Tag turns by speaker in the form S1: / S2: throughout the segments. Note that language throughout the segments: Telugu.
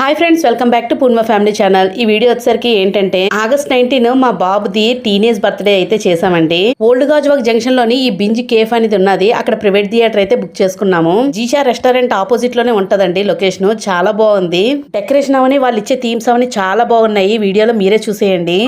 S1: Hi friends, welcome back to Purnima family channel. ఈ వీడియో వచ్చేసరికి ఏంటంటే ఆగస్ట్ 19 మా బాబుది టీనేజ్ బర్త్డే అయితే చేసామండి. ఓల్డ్ గాజువాక్ జంక్షన్ లోని ఈ బింజ్ కేఫ్ అనేది ఉన్నది. అక్కడ ప్రైవేట్ థియేటర్ అయితే బుక్ చేసుకున్నాము. జీషా రెస్టారెంట్ ఆపోజిట్ లోనే ఉంటదండి లొకేషన్. చాలా బాగుంది. డెకరేషన్ అవని వాళ్ళు ఇచ్చే థీమ్స్ అవని చాలా బాగున్నాయి. వీడియోలో మీరే చూసేయండి.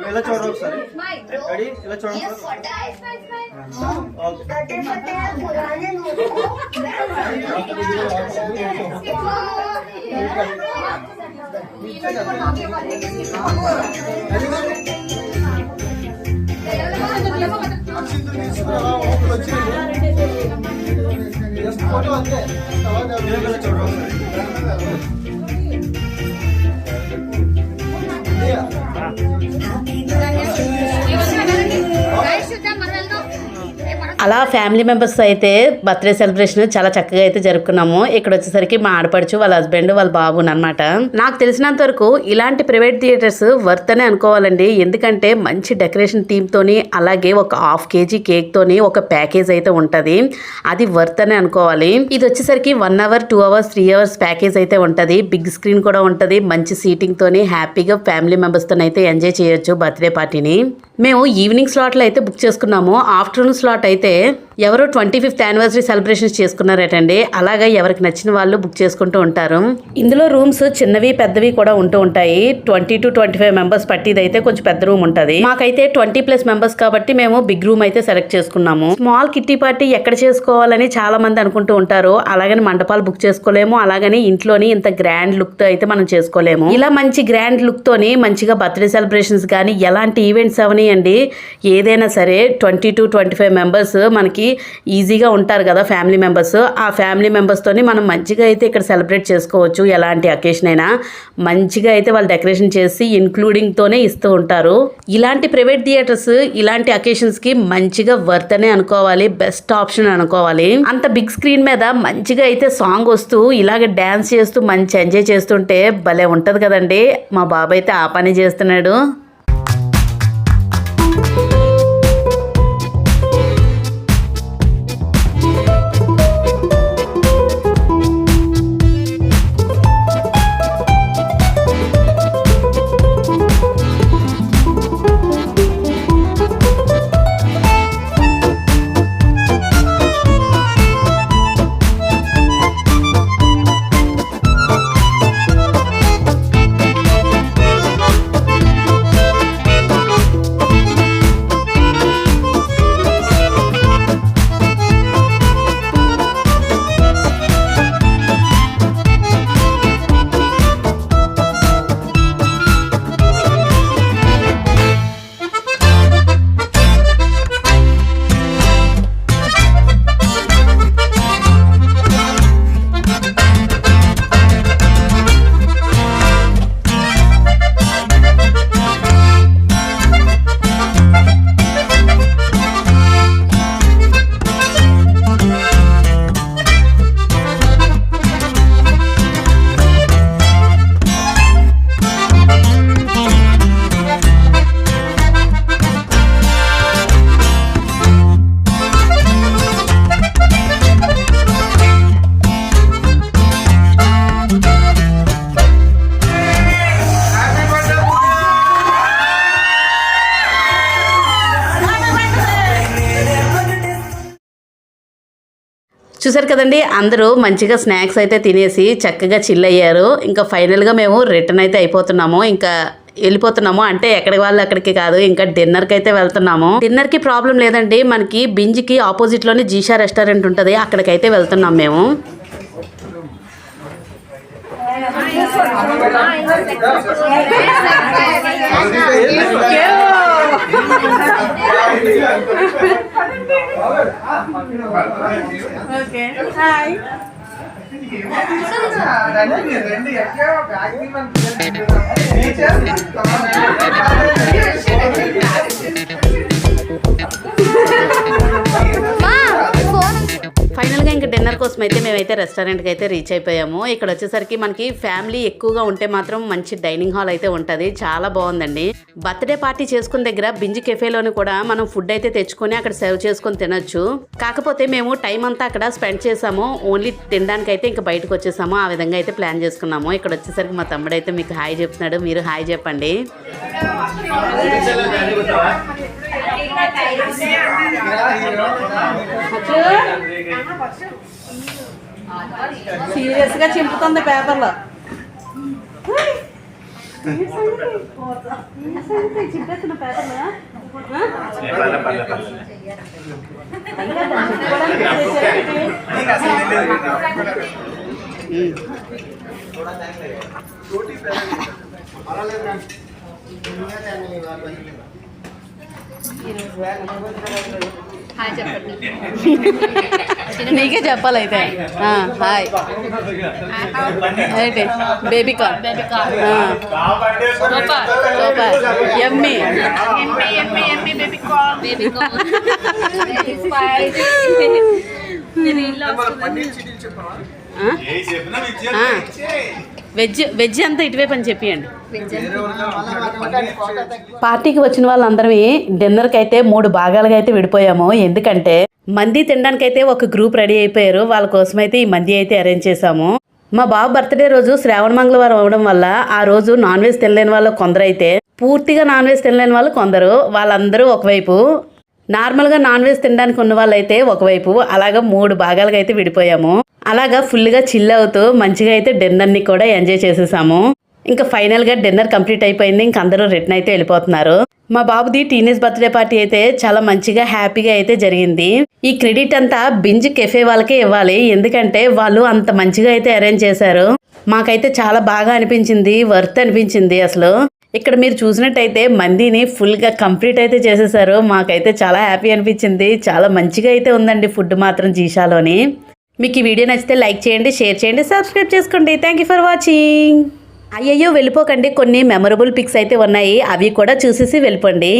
S2: ఇలా చూడండి ఒకసారి. రెడీ? ఇలా చూడండి. ఫోటో అంతే.
S1: అలా ఫ్యామిలీ మెంబర్స్ అయితే బర్త్డే సెలబ్రేషన్ చాలా చక్కగా అయితే జరుపుకున్నాము. ఇక్కడ వచ్చేసరికి మా ఆడపడుచు, వాళ్ళ హస్బెండ్, వాళ్ళ బాబు అనమాట. నాకు తెలిసినంత వరకు ఇలాంటి ప్రైవేట్ థియేటర్స్ వర్త్ అనే అనుకోవాలండి. ఎందుకంటే మంచి డెకరేషన్ థీమ్ తోని, అలాగే ఒక 1/2 kg కేక్ తోని ఒక ప్యాకేజ్ అయితే ఉంటది. అది వర్త్ అనే అనుకోవాలి. ఇది వచ్చేసరికి 1 hour 2 hours 3 hours ప్యాకేజ్ అయితే ఉంటది. బిగ్ స్క్రీన్ కూడా ఉంటది. మంచి సీటింగ్ తోని హ్యాపీగా ఫ్యామిలీ మెంబర్స్ తోని అయితే ఎంజాయ్ చేయొచ్చు బర్త్డే పార్టీని. మేము ఈవినింగ్ స్లాట్లో అయితే బుక్ చేసుకున్నాము. ఆఫ్టర్నూన్ స్లాట్ అయితే ఎవరో 25th యానివర్సరీ సెలబ్రేషన్స్ చేసుకున్నారటండి. అలాగా ఎవరికి నచ్చిన వాళ్ళు బుక్ చేసుకుంటూ ఉంటారు. ఇందులో రూమ్స్ చిన్నవి పెద్దవి కూడా ఉంటూ ఉంటాయి. 20 to 25 మెంబర్స్ పట్టిది అయితే కొంచెం పెద్ద రూమ్ ఉంటుంది. మాకైతే 20+ మెంబర్స్ కాబట్టి మేము బిగ్ రూమ్ అయితే సెలెక్ట్ చేసుకున్నాము. స్మాల్ కిట్టి పార్టీ ఎక్కడ చేసుకోవాలని చాలా మంది అనుకుంటూ ఉంటారు. అలాగని మండపాలు బుక్ చేసుకోలేము, అలాగని ఇంట్లోని ఇంత గ్రాండ్ లుక్ తో అయితే మనం చేసుకోలేము. ఇలా మంచి గ్రాండ్ లుక్ తోని మంచిగా బర్త్డే సెలబ్రేషన్స్ కానీ ఎలాంటి ఈవెంట్స్ అవనియండి ఏదైనా సరే 20 to 25 మెంబర్స్ మనకి ఈజీగా ఉంటారు కదా ఫ్యామిలీ మెంబర్స్. ఆ ఫ్యామిలీ మెంబర్స్తోని మనం మంచిగా అయితే ఇక్కడ సెలబ్రేట్ చేసుకోవచ్చు. ఎలాంటి అకేషన్ అయినా మంచిగా అయితే వాళ్ళు డెకరేషన్ చేసి ఇంక్లూడింగ్తోనే ఇస్తూ ఉంటారు. ఇలాంటి ప్రైవేట్ థియేటర్స్ ఇలాంటి అకేషన్స్కి మంచిగా వర్త్ అనే అనుకోవాలి, బెస్ట్ ఆప్షన్ అనుకోవాలి. అంత బిగ్ స్క్రీన్ మీద మంచిగా అయితే సాంగ్ వస్తూ ఇలాగ డ్యాన్స్ చేస్తూ మంచి ఎంజాయ్ చేస్తుంటే భలే ఉంటుంది కదండి. మా బాబు అయితే ఆ పని చేస్తున్నాడు. చూసారు కదండి, అందరూ మంచిగా స్నాక్స్ అయితే తినేసి చక్కగా చిల్ అయ్యారు. ఇంకా ఫైనల్గా మేము రిటర్న్ అయితే అయిపోతున్నాము. ఇంకా వెళ్ళిపోతున్నాము అంటే ఎక్కడికి వాళ్ళు అక్కడికి కాదు, ఇంకా డిన్నర్కి అయితే వెళ్తున్నాము. డిన్నర్కి ప్రాబ్లం లేదండి, మనకి బింజ్కి ఆపోజిట్లోనే జీషా రెస్టారెంట్ ఉంటుంది, అక్కడికైతే వెళ్తున్నాం మేము.
S3: Okay. Hi.
S1: ఫైనల్గా ఇంకా డిన్నర్ కోసం అయితే మేమైతే రెస్టారెంట్కి అయితే రీచ్ అయిపోయాము. ఇక్కడ వచ్చేసరికి మనకి ఫ్యామిలీ ఎక్కువగా ఉంటే మాత్రం మంచి డైనింగ్ హాల్ అయితే ఉంటుంది, చాలా బాగుందండి. బర్త్డే పార్టీ చేసుకున్న దగ్గర బింజ్ కెఫేలోని కూడా మనం ఫుడ్ అయితే తెచ్చుకొని అక్కడ సర్వ్ చేసుకొని తినొచ్చు. కాకపోతే మేము టైం అంతా అక్కడ స్పెండ్ చేసాము, ఓన్లీ తినడానికి అయితే ఇంకా బయటకు వచ్చేసాము. ఆ విధంగా అయితే ప్లాన్ చేసుకున్నాము. ఇక్కడ వచ్చేసరికి మా తమ్ముడు అయితే మీకు హాయ్ చెప్తున్నాడు, మీరు హాయ్ చెప్పండి.
S3: సీరియస్ గా చింపుతుంది పేపర్లో. చింపేస్తున్న పేపర్లో
S1: నీకే చెప్పాలైతే హాయ్ అయితే బేబీ కార్న్ సూపర్ యమ్మీ వెజ్ అంతా ఇటువైపు అని చెప్పియండి. పార్టీకి వచ్చిన వాళ్ళందరం డిన్నర్కి అయితే 3 భాగాలుగా అయితే విడిపోయాము. ఎందుకంటే మంది తినడానికి అయితే ఒక గ్రూప్ రెడీ అయిపోయారు, వాళ్ళ కోసం అయితే ఈ మంది అయితే అరేంజ్ చేసాము. మా బాబు బర్త్డే రోజు శ్రావణ మంగళవారం అవడం వల్ల ఆ రోజు నాన్ వెజ్ తినలేని వాళ్ళు కొందరైతే పూర్తిగా నాన్ వెజ్ తినలేని వాళ్ళు కొందరు, వాళ్ళందరూ ఒకవైపు, నార్మల్గా నాన్ వెజ్ తినడానికి ఉన్న వాళ్ళైతే ఒకవైపు, అలాగా 3 భాగాలుగా అయితే విడిపోయాము. అలాగా ఫుల్గా చిల్ అవుతూ మంచిగా అయితే డిన్నర్ని కూడా ఎంజాయ్ చేసేసాము. ఇంకా ఫైనల్గా డిన్నర్ కంప్లీట్ అయిపోయింది. ఇంక అందరూ రిటర్న్ అయితే వెళ్ళిపోతున్నారు. మా బాబుది టీనేజ్ బర్త్డే పార్టీ అయితే చాలా మంచిగా హ్యాపీగా అయితే జరిగింది. ఈ క్రెడిట్ అంతా బింజ్ కెఫే వాళ్ళకే ఇవ్వాలి, ఎందుకంటే వాళ్ళు అంత మంచిగా అయితే అరేంజ్ చేశారు. మాకైతే చాలా బాగా అనిపించింది, వర్త్ అనిపించింది. అసలు ఇక్కడ మీరు చూసినట్టయితే మందిని ఫుల్గా కంప్లీట్ అయితే చేసేసారు. మాకైతే చాలా హ్యాపీ అనిపించింది. చాలా మంచిగా అయితే ఉందండి ఫుడ్ మాత్రం జీషాలోని. మీకు ఈ వీడియో నచ్చితే లైక్ చేయండి, షేర్ చేయండి, సబ్స్క్రైబ్ చేసుకోండి. Thank you for watching. అయ్యయ్యో వెళ్ళిపోకండి, కొన్ని మెమరబుల్ పిక్స్ అయితే ఉన్నాయి, అవి కూడా చూసేసి వెళ్ళిపోండి.